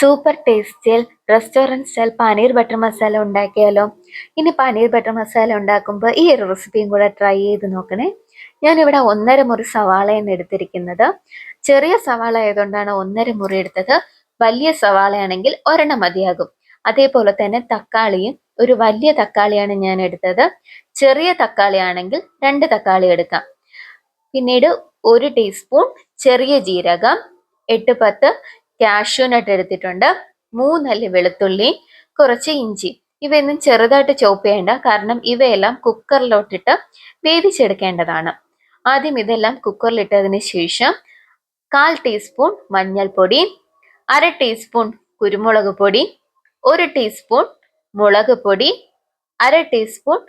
Super ടേസ്റ്റിൽ restaurant style paneer butter masala ഉണ്ടാക്കിയാലോ? ഇനി പനീർ ബട്ടർ മസാല ഉണ്ടാക്കുമ്പോൾ ഈ ഒരു റെസിപ്പിയും കൂടെ ട്രൈ ചെയ്ത് നോക്കണേ. ഞാനിവിടെ 1.5 മുറി സവാളയാണ് എടുത്തിരിക്കുന്നത്. ചെറിയ സവാള ആയതുകൊണ്ടാണ് 1.5 മുറി എടുത്തത്. വലിയ സവാളയാണെങ്കിൽ ഒരെണ്ണം മതിയാകും. അതേപോലെ തന്നെ തക്കാളിയും ഒരു വലിയ തക്കാളിയാണ് ഞാൻ എടുത്തത്. ചെറിയ തക്കാളി ആണെങ്കിൽ 2 തക്കാളി എടുക്കാം. പിന്നീട് 1 ടീസ്പൂൺ ചെറിയ ജീരകം, 8-10 കാഷ്യൂനട്ട് എടുത്തിട്ടുണ്ട്, 3 അല്ലി വെളുത്തുള്ളി, കുറച്ച് ഇഞ്ചി. ഇവയൊന്നും ചെറുതായിട്ട് ചോപ്പ് ചെയ്യേണ്ട, കാരണം ഇവയെല്ലാം കുക്കറിലോട്ടിട്ട് വേവിച്ചെടുക്കേണ്ടതാണ്. ആദ്യം ഇതെല്ലാം കുക്കറിലിട്ടതിന് ശേഷം 1/4 ടീസ്പൂൺ മഞ്ഞൾപ്പൊടി, 1/2 ടീസ്പൂൺ കുരുമുളക് പൊടി, 1 ടീസ്പൂൺ മുളക് പൊടി, 1/2 ടീസ്പൂൺ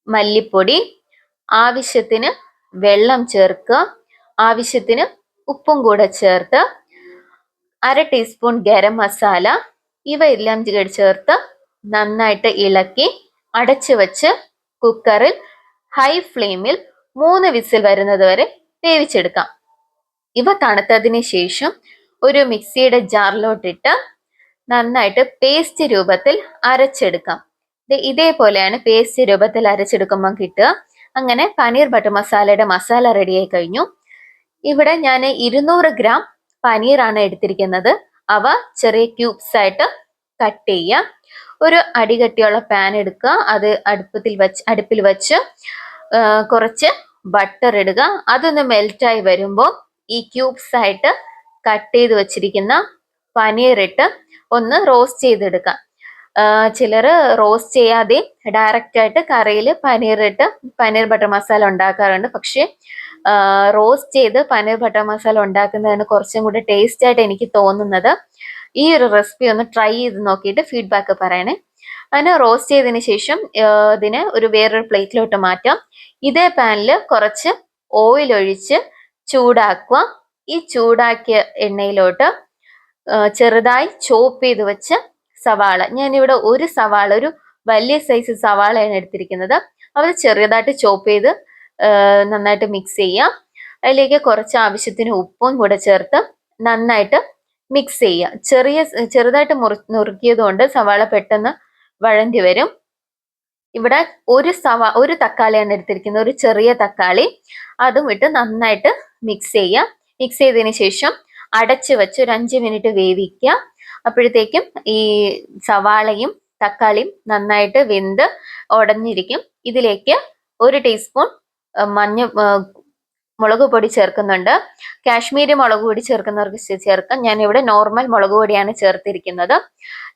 മല്ലിപ്പൊടി, ആവശ്യത്തിന് വെള്ളം ചേർക്കുക, ആവശ്യത്തിന് ഉപ്പും കൂടെ ചേർത്ത് 1/2 ടീസ്പൂൺ ഗരം മസാല ഇവയെല്ലാം ചേർത്ത് നന്നായിട്ട് ഇളക്കി അടച്ചു വെച്ച് കുക്കറിൽ ഹൈ ഫ്ലെയിമിൽ 3 വിസിൽ വരുന്നത് വരെ വേവിച്ചെടുക്കാം. ഇവ തണുത്തതിന് ശേഷം ഒരു മിക്സിയുടെ ജാറിലോട്ടിട്ട് നന്നായിട്ട് പേസ്റ്റ് രൂപത്തിൽ അരച്ചെടുക്കാം. ഇതേപോലെയാണ് പേസ്റ്റ് രൂപത്തിൽ അരച്ചെടുക്കുമ്പോൾ കിട്ടുക. അങ്ങനെ പനീർ ബട്ടർ മസാലയുടെ മസാല റെഡിയായി കഴിഞ്ഞു. ഇവിടെ ഞാൻ 200 ഗ്രാം പനീറാണ് എടുത്തിരിക്കുന്നത്. അവ ചെറിയ ക്യൂബ്സ് ആയിട്ട് കട്ട് ചെയ്യുക. ഒരു അടികട്ടിയുള്ള പാൻ എടുക്കുക, അത് അടുപ്പിൽ വെച്ച് കുറച്ച് ബട്ടർ ഇടുക. അതൊന്ന് മെൽറ്റായി വരുമ്പോൾ ഈ ക്യൂബ്സ് ആയിട്ട് കട്ട് ചെയ്ത് വെച്ചിരിക്കുന്ന പനീർ ഇട്ട് ഒന്ന് റോസ്റ്റ് ചെയ്തെടുക്കാം. ചിലർ റോസ്റ്റ് ചെയ്യാതെ ഡയറക്റ്റ് ആയിട്ട് കറിയിൽ പനീറിട്ട് പനീർ ബട്ടർ മസാല ഉണ്ടാക്കാറുണ്ട്. പക്ഷെ റോസ്റ്റ് ചെയ്ത് പനീർ ബട്ടർ മസാല ഉണ്ടാക്കുന്നതാണ് കുറച്ചും കൂടി ടേസ്റ്റ് ആയിട്ട് എനിക്ക് തോന്നുന്നത്. ഈ ഒരു റെസിപ്പി ഒന്ന് ട്രൈ ചെയ്ത് നോക്കിയിട്ട് ഫീഡ്ബാക്ക് പറയണേ. അതിന് റോസ്റ്റ് ചെയ്തതിന് ശേഷം ഇതിനെ വേറൊരു പ്ലേറ്റിലോട്ട് മാറ്റാം. ഇതേ പാനിൽ കുറച്ച് ഓയിൽ ഒഴിച്ച് ചൂടാക്കുക. ഈ ചൂടാക്കിയ എണ്ണയിലോട്ട് ചെറുതായി ചോപ്പ് ചെയ്ത് വെച്ച് സവാള, ഞാനിവിടെ ഒരു സവാള, ഒരു വലിയ സൈസ് സവാളയാണ് എടുത്തിരിക്കുന്നത്. അത് ചെറിയതായിട്ട് ചോപ്പ് ചെയ്ത് നന്നായിട്ട് മിക്സ് ചെയ്യാം. അതിലേക്ക് കുറച്ച് ആവശ്യത്തിന് ഉപ്പും കൂടെ ചേർത്ത് നന്നായിട്ട് മിക്സ് ചെയ്യുക. ചെറുതായിട്ട് നുറുക്കിയത് കൊണ്ട് സവാള പെട്ടെന്ന് വഴണ്ടി വരും. ഇവിടെ ഒരു തക്കാളിയാണ് എടുത്തിരിക്കുന്നത്, ഒരു ചെറിയ തക്കാളി. അതും ഇട്ട് നന്നായിട്ട് മിക്സ് ചെയ്യുക. മിക്സ് ചെയ്തതിന് ശേഷം അടച്ചു വെച്ച് ഒരു 5 മിനിറ്റ് വേവിക്കുക. അപ്പോഴത്തേക്കും ഈ സവാളയും തക്കാളിയും നന്നായിട്ട് വെന്ത് ഉടഞ്ഞിരിക്കും. ഇതിലേക്ക് 1 ടീസ്പൂൺ മുളക് പൊടി ചേർക്കുന്നുണ്ട്. കാശ്മീരി മുളക് പൊടി ചേർക്കുന്നവർക്ക് ചേർക്കാം. ഞാനിവിടെ നോർമൽ മുളക് പൊടിയാണ് ചേർത്തിരിക്കുന്നത്.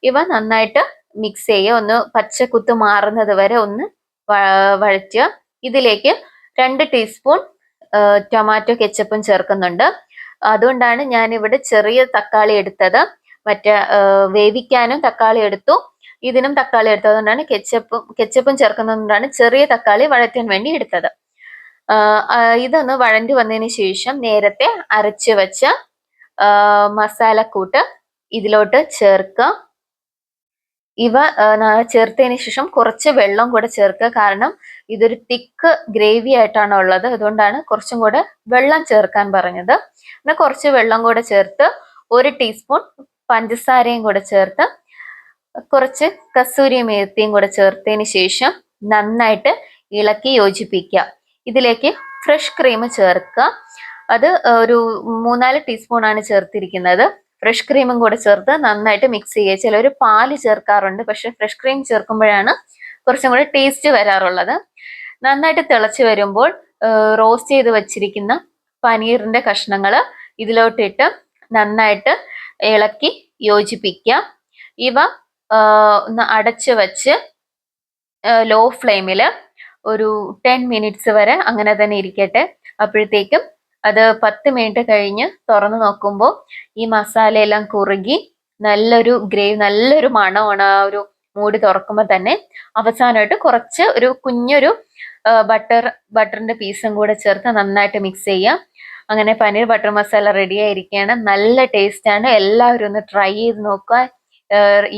ഇവ നന്നായിട്ട് മിക്സ് ചെയ്യുക. ഒന്ന് പച്ചക്കുത്ത് മാറുന്നത് വരെ ഒന്ന് വഴറ്റുക. ഇതിലേക്ക് 2 ടീസ്പൂൺ ടൊമാറ്റോ കെച്ചപ്പും ചേർക്കുന്നുണ്ട്. അതുകൊണ്ടാണ് ഞാനിവിടെ ചെറിയ തക്കാളി എടുത്തത്. വേവിക്കാനും തക്കാളി എടുത്തു, ഇതിനും തക്കാളി എടുത്തത്. അതുകൊണ്ടാണ് കെച്ചപ്പും ചേർക്കുന്നതുകൊണ്ടാണ് ചെറിയ തക്കാളി വഴറ്റാൻ വേണ്ടി എടുത്തത്. ഇതൊന്ന് വഴണ്ടി വന്നതിന് ശേഷം നേരത്തെ അരച്ചു വെച്ച മസാലക്കൂട്ട് ഇതിലോട്ട് ചേർക്കുക. ഇവ ചേർത്തതിന് ശേഷം കുറച്ച് വെള്ളം കൂടെ ചേർക്കുക. കാരണം ഇതൊരു തിക്ക് ഗ്രേവി ആയിട്ടാണ് ഉള്ളത്, അതുകൊണ്ടാണ് കുറച്ചും കൂടെ വെള്ളം ചേർക്കാൻ പറഞ്ഞത്. പിന്നെ കുറച്ച് വെള്ളം കൂടെ ചേർത്ത് 1 ടീസ്പൂൺ പഞ്ചസാരയും കൂടെ ചേർത്ത് കുറച്ച് കസൂരി മേത്തിയും കൂടെ ചേർത്തതിന് ശേഷം നന്നായിട്ട് ഇളക്കി യോജിപ്പിക്കുക. ഇതിലേക്ക് ഫ്രഷ് ക്രീം ചേർക്കുക. അത് ഒരു 3-4 ടീസ്പൂൺ ആണ് ചേർത്തിരിക്കുന്നത്. ഫ്രഷ് ക്രീമും കൂടെ ചേർത്ത് നന്നായിട്ട് മിക്സ് ചെയ്യുക. ചിലർ പാല് ചേർക്കാറുണ്ട്, പക്ഷെ ഫ്രഷ് ക്രീം ചേർക്കുമ്പോഴാണ് കുറച്ചും കൂടെ ടേസ്റ്റ് വരാറുള്ളത്. നന്നായിട്ട് തിളച്ച് വരുമ്പോൾ റോസ്റ്റ് ചെയ്ത് വെച്ചിരിക്കുന്ന പനീറിന്റെ കഷ്ണങ്ങൾ ഇതിലോട്ടിട്ട് നന്നായിട്ട് ഇളക്കി യോജിപ്പിക്കുക. ഇവ ഒന്ന് അടച്ചു വെച്ച് ലോ ഫ്ലെയിമിൽ ഒരു 10 മിനിറ്റ്സ് വരെ അങ്ങനെ തന്നെ ഇരിക്കട്ടെ. അപ്പോഴത്തേക്കും അത് 10 മിനിറ്റ് കഴിഞ്ഞ് തുറന്നു നോക്കുമ്പോൾ ഈ മസാലയെല്ലാം കുറുകി നല്ലൊരു മണമാണ് ആ ഒരു മൂടി തുറക്കുമ്പോൾ തന്നെ. അവസാനമായിട്ട് കുറച്ച് കുഞ്ഞൊരു ബട്ടറിന്റെ പീസും കൂടെ ചേർത്ത് നന്നായിട്ട് മിക്സ് ചെയ്യാം. അങ്ങനെ പനീർ ബട്ടർ മസാല റെഡി ആയിരിക്കുകയാണ്. നല്ല ടേസ്റ്റ് ആണ്. എല്ലാവരും ഒന്ന് ട്രൈ ചെയ്ത് നോക്കുക.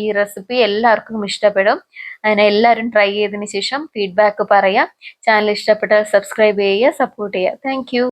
ഈ റെസിപ്പി എല്ലാവർക്കും ഇഷ്ടപ്പെടും. അങ്ങനെ എല്ലാവരും ട്രൈ ചെയ്തതിന് ശേഷം ഫീഡ്ബാക്ക് പറയാം. ചാനൽ ഇഷ്ടപ്പെട്ടാൽ സബ്സ്ക്രൈബ് ചെയ്യുക, സപ്പോർട്ട് ചെയ്യുക. താങ്ക്